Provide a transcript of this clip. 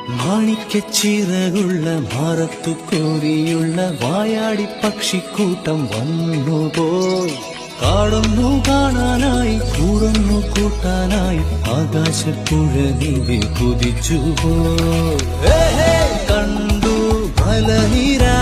മാണിക്കച്ചിറകുള്ള മാറത്തു കോരിയുള്ള വായാടി പക്ഷിക്കൂട്ടം വന്നുപോയി. കാടൊന്നു കാണാനായി കൂടൊന്നു കൂട്ടാനായി ആകാശപ്പുഴ നീവി കുതിച്ചുപോയി. കണ്ടു മലനിര